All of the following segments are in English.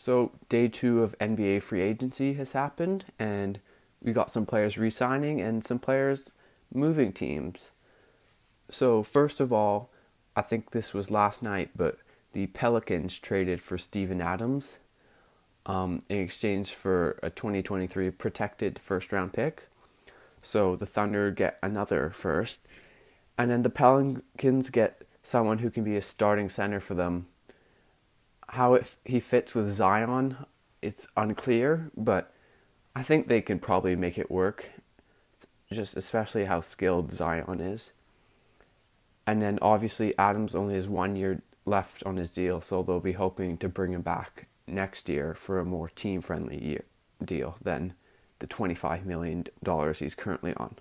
So day 2 of NBA free agency has happened, and we got some players re-signing and some players moving teams. So first of all, I think this was last night, but the Pelicans traded for Steven Adams in exchange for a 2023 protected first round pick. So the Thunder get another first, and then the Pelicans get someone who can be a starting center for them. How he fits with Zion, it's unclear, but I think they can probably make it work, just especially how skilled Zion is. And then obviously Adams only has 1 year left on his deal, so they'll be hoping to bring him back next year for a more team-friendly deal than the $25 million he's currently on.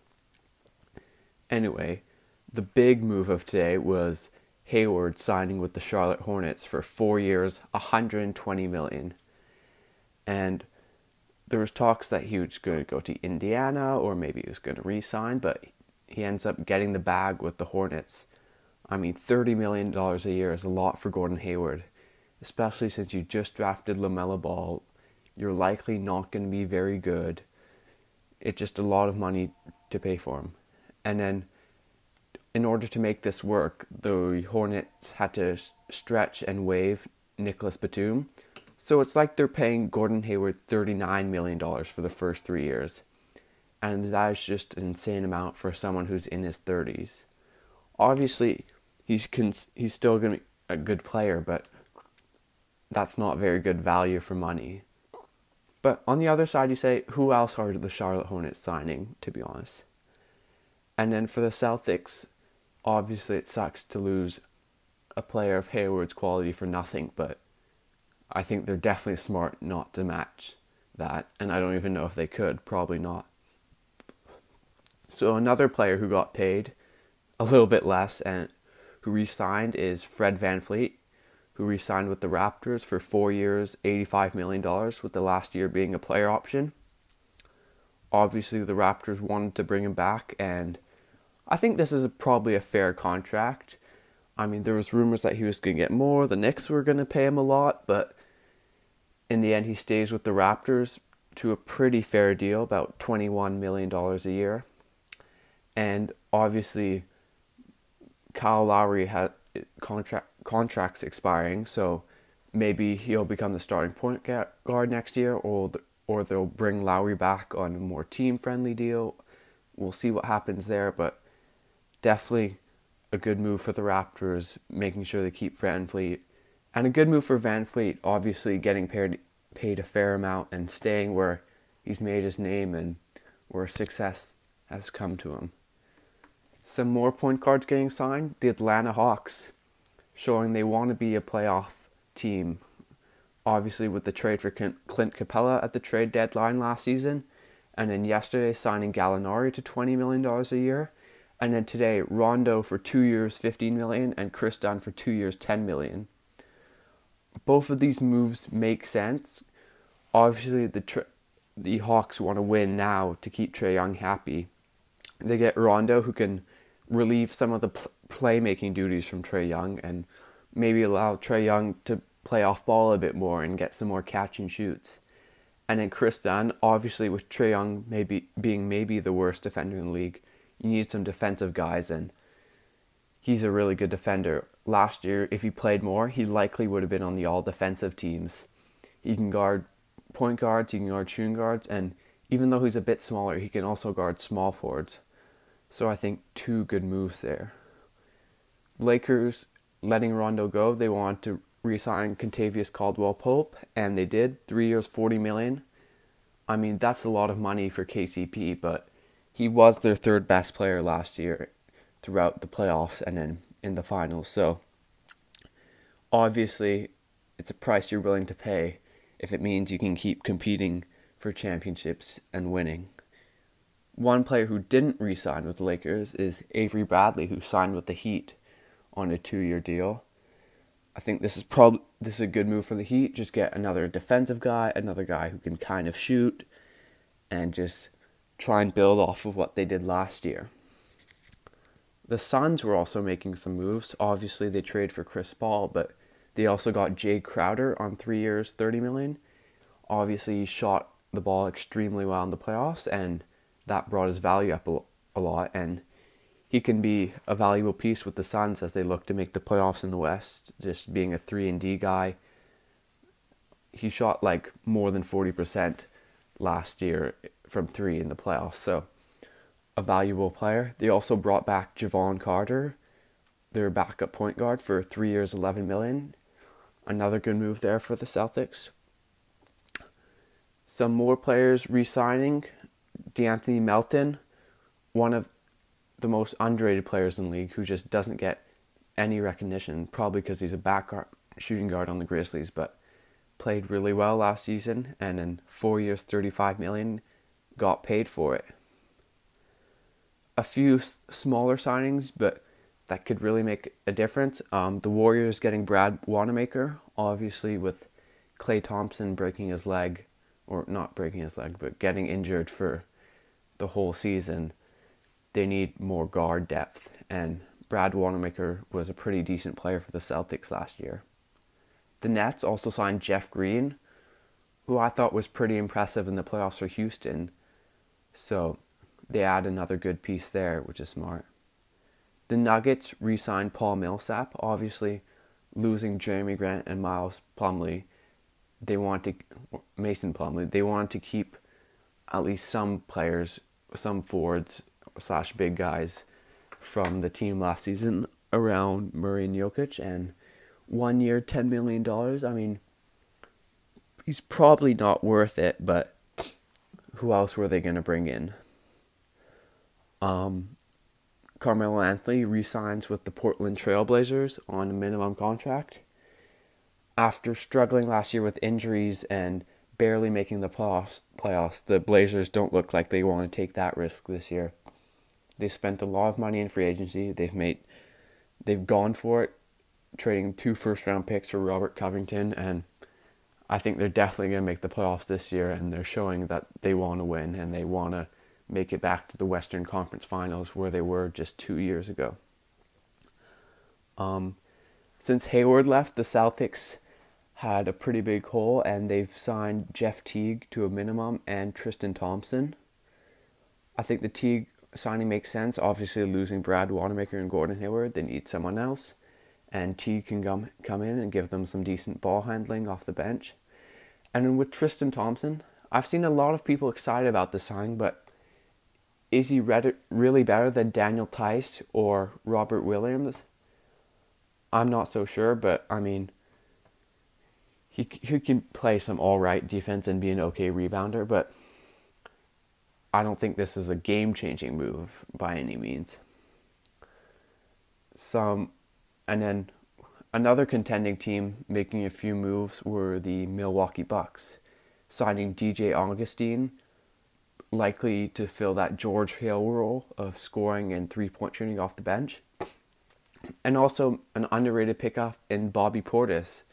Anyway, the big move of today was Hayward signing with the Charlotte Hornets for 4 years, $120 million. And there was talks that he was going to go to Indiana or maybe he was going to re-sign, but he ends up getting the bag with the Hornets. I mean, $30 million a year is a lot for Gordon Hayward, especially since you just drafted LaMelo Ball. You're likely not going to be very good. It's just a lot of money to pay for him. And then in order to make this work, the Hornets had to stretch and waive Nicholas Batum. So it's like they're paying Gordon Hayward $39 million for the first 3 years. And that is just an insane amount for someone who's in his 30s. Obviously, he's still going to be a good player, but that's not very good value for money. But on the other side, you say, who else are the Charlotte Hornets signing, to be honest? And then for the Celtics, obviously it sucks to lose a player of Hayward's quality for nothing, but I think they're definitely smart not to match that, and I don't even know if they could, probably not. So another player who got paid a little bit less and who re-signed is Fred VanVleet, who re-signed with the Raptors for 4 years, $85 million, with the last year being a player option. Obviously, the Raptors wanted to bring him back, and I think this is probably a fair contract. I mean, there was rumors that he was going to get more. The Knicks were going to pay him a lot, but in the end, he stays with the Raptors to a pretty fair deal, about $21 million a year. And obviously, Kyle Lowry had contracts expiring, so maybe he'll become the starting point guard next year, or they'll bring Lowry back on a more team-friendly deal. We'll see what happens there, but definitely a good move for the Raptors, making sure they keep VanVleet. And a good move for VanVleet, obviously getting paid a fair amount and staying where he's made his name and where success has come to him. Some more point guards getting signed. The Atlanta Hawks, showing they want to be a playoff team. Obviously with the trade for Clint Capella at the trade deadline last season. And then yesterday signing Gallinari to $20 million a year. And then today Rondo for 2 years, $15 million, and Chris Dunn for 2 years, $10 million. Both of these moves make sense. Obviously the Hawks want to win now to keep Trae Young happy. They get Rondo, who can relieve some of the playmaking duties from Trae Young and maybe allow Trae Young to play off ball a bit more and get some more catch and shoots. And then Chris Dunn, obviously with Trae Young being maybe the worst defender in the league, you need some defensive guys, and he's a really good defender. Last year, if he played more, he likely would have been on the all-defensive teams. He can guard point guards, he can guard shooting guards, and even though he's a bit smaller, he can also guard small forwards. So I think 2 good moves there. Lakers letting Rondo go, they wanted to re-sign Kentavious Caldwell-Pope, and they did. 3 years, $40 million. I mean, that's a lot of money for KCP, but he was their third best player last year throughout the playoffs and then in the finals. So obviously, it's a price you're willing to pay if it means you can keep competing for championships and winning. One player who didn't re-sign with the Lakers is Avery Bradley, who signed with the Heat on a 2-year deal. I think this is a good move for the Heat. Just get another defensive guy, another guy who can kind of shoot, and just try and build off of what they did last year. The Suns were also making some moves. Obviously, they traded for Chris Paul, but They also got Jay Crowder on 3 years, 30 million. Obviously, he shot the ball extremely well in the playoffs, and that brought his value up a lot. And he can be a valuable piece with the Suns as they look to make the playoffs in the West. Just being a 3-and-D guy, he shot like more than 40% last year from 3 in the playoffs. So a valuable player. They also brought back Javon Carter, their backup point guard, for 3 years, 11 million. Another good move there for the Celtics. Some more players re-signing. DeAnthony Melton, one of the most underrated players in the league who just doesn't get any recognition, probably because he's a shooting guard on the Grizzlies, but played really well last season, and in 4 years, 35 million, got paid for it. A few smaller signings, but that could really make a difference. The Warriors getting Brad Wanamaker, obviously with Klay Thompson breaking his leg, or not breaking his leg, but getting injured for the whole season. They need more guard depth, and Brad Wanamaker was a pretty decent player for the Celtics last year. The Nets also signed Jeff Green, who I thought was pretty impressive in the playoffs for Houston. So they add another good piece there, which is smart. The Nuggets re-signed Paul Millsap. Obviously, losing Jeremy Grant and Mason Plumlee, they want to keep at least some players, some forwards / big guys from the team last season around Murray and Jokic. And 1 year, $10 million. I mean, he's probably not worth it, but who else were they going to bring in? Carmelo Anthony re-signs with the Portland Trail Blazers on a minimum contract. After struggling last year with injuries and barely making the playoffs, the Blazers don't look like they want to take that risk this year. They spent a lot of money in free agency. They've gone for it, trading 2 first-round picks for Robert Covington, and I think they're definitely going to make the playoffs this year, and they're showing that they want to win, and they want to make it back to the Western Conference Finals where they were just 2 years ago. Since Hayward left, the Celtics had a pretty big hole, and they've signed Jeff Teague to a minimum and Tristan Thompson. I think the Teague signing makes sense. Obviously, losing Brad Wanamaker and Gordon Hayward, they need someone else. And Teague can come in and give them some decent ball handling off the bench. And then with Tristan Thompson, I've seen a lot of people excited about this signing, but is he really better than Daniel Tice or Robert Williams? I'm not so sure, but I mean, he can play some all-right defense and be an okay rebounder, but I don't think this is a game-changing move by any means. And then another contending team making a few moves were the Milwaukee Bucks, signing DJ Augustine, likely to fill that George Hill role of scoring and three-point shooting off the bench. And also an underrated pickup in Bobby Portis,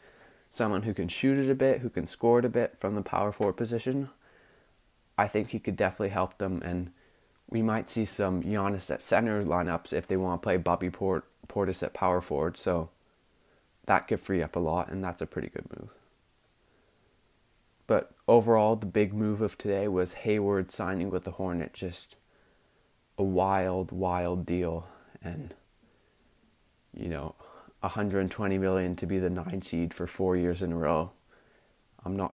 someone who can shoot it a bit, who can score it a bit from the power forward position. I think he could definitely help them, and we might see some Giannis at center lineups if they want to play Bobby Portis at power forward, so that could free up a lot, and that's a pretty good move. But overall, the big move of today was Hayward signing with the Hornets. Just a wild, wild deal, and $120 million to be the 9 seed for 4 years in a row. I'm not